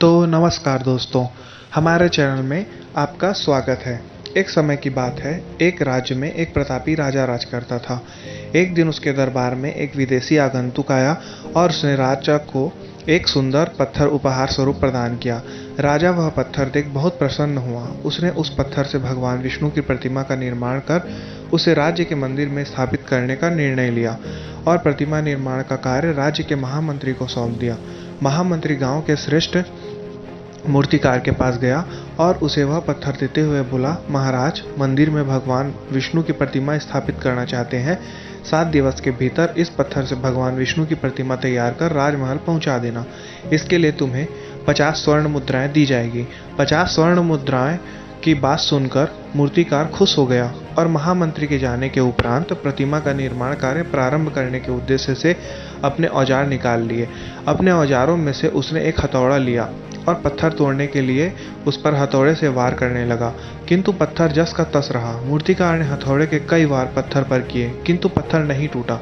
तो नमस्कार दोस्तों, हमारे चैनल में आपका स्वागत है। एक समय की बात है, एक राज्य में एक प्रतापी राजा राज करता था। एक दिन उसके दरबार में एक विदेशी आगंतुक आया और उसने राजा को एक सुंदर पत्थर उपहार स्वरूप प्रदान किया। राजा वह पत्थर देख बहुत प्रसन्न हुआ। उसने उस पत्थर से भगवान विष्णु की प्रतिमा का निर्माण कर उसे राज्य के मंदिर में स्थापित करने का निर्णय लिया और प्रतिमा निर्माण का कार्य राज्य के महामंत्री को सौंप दिया। महामंत्री गांव के श्रेष्ठ मूर्तिकार के पास गया और उसे वह पत्थर देते हुए बोला, महाराज, मंदिर में भगवान विष्णु की प्रतिमा स्थापित करना चाहते हैं। 7 दिवस के भीतर इस पत्थर से भगवान विष्णु की प्रतिमा तैयार कर राजमहल पहुंचा देना। इसके लिए तुम्हें 50 स्वर्ण मुद्राएं दी जाएगी। 50 स्वर्ण मुद्राएं की बात सुनकर मूर्तिकार खुश हो गया और महामंत्री के जाने के उपरांत प्रतिमा का निर्माण कार्य प्रारंभ करने के उद्देश्य से अपने औजार निकाल लिए। अपने औजारों में से उसने एक हथौड़ा लिया और पत्थर तोड़ने के लिए उस पर हथौड़े से वार करने लगा, किंतु पत्थर जस का तस रहा। मूर्तिकार ने हथौड़े के कई वार पत्थर पर किए, किंतु पत्थर नहीं टूटा।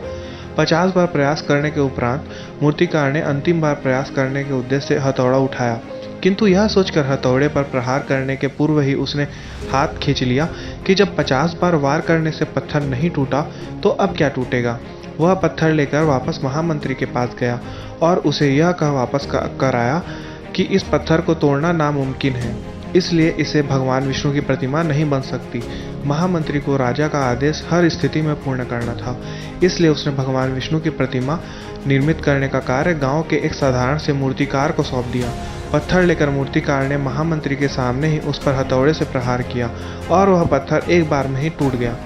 50 बार प्रयास करने के उपरांत मूर्तिकार ने अंतिम बार प्रयास करने के उद्देश्य से हथौड़ा उठाया, किंतु यह सोचकर हथौड़े पर प्रहार करने के पूर्व ही उसने हाथ खींच लिया कि जब 50 बार वार करने से पत्थर नहीं टूटा तो अब क्या टूटेगा। वह पत्थर लेकर वापस महामंत्री के पास गया और उसे यह कह वापस कराया कि इस पत्थर को तोड़ना नामुमकिन है, इसलिए इसे भगवान विष्णु की प्रतिमा नहीं बन सकती। महामंत्री को राजा का आदेश हर स्थिति में पूर्ण करना था, इसलिए उसने भगवान विष्णु की प्रतिमा निर्मित करने का कार्य गांव के एक साधारण से मूर्तिकार को सौंप दिया। पत्थर लेकर मूर्तिकार ने महामंत्री के सामने ही उस पर हथौड़े से प्रहार किया और वह पत्थर एक बार में ही टूट गया।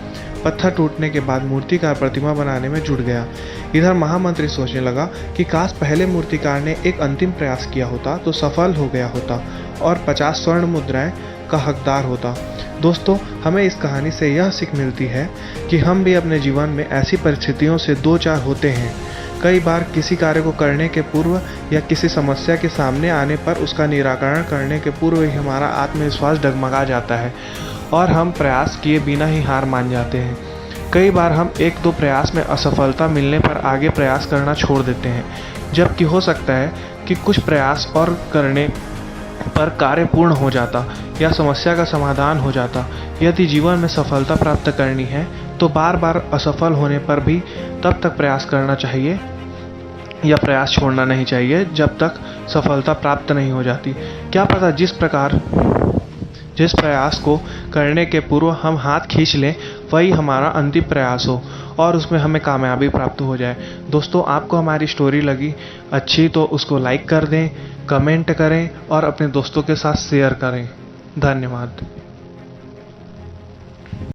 पत्थर टूटने के बाद मूर्तिकार प्रतिमा बनाने में जुट गया। इधर महामंत्री सोचने लगा कि काश पहले मूर्तिकार ने एक अंतिम प्रयास किया होता तो सफल हो गया होता और 50 स्वर्ण मुद्राएं का हकदार होता। दोस्तों, हमें इस कहानी से यह सीख मिलती है कि हम भी अपने जीवन में ऐसी परिस्थितियों से दो चार होते हैं। कई बार किसी कार्य को करने के पूर्व या किसी समस्या के सामने आने पर उसका निराकरण करने के पूर्व ही हमारा आत्मविश्वास डगमगा जाता है और हम प्रयास किए बिना ही हार मान जाते हैं। कई बार हम 1-2 प्रयास में असफलता मिलने पर आगे प्रयास करना छोड़ देते हैं, जबकि हो सकता है कि कुछ प्रयास और करने पर कार्य पूर्ण हो जाता या समस्या का समाधान हो जाता। यदि जीवन में सफलता प्राप्त करनी है तो बार बार असफल होने पर भी तब तक प्रयास करना चाहिए या प्रयास छोड़ना नहीं चाहिए जब तक सफलता प्राप्त नहीं हो जाती। क्या पता जिस प्रयास को करने के पूर्व हम हाथ खींच लें वही हमारा अंतिम प्रयास हो और उसमें हमें कामयाबी प्राप्त हो जाए। दोस्तों, आपको हमारी स्टोरी लगी अच्छी तो उसको लाइक कर दें, कमेंट करें और अपने दोस्तों के साथ शेयर करें। धन्यवाद।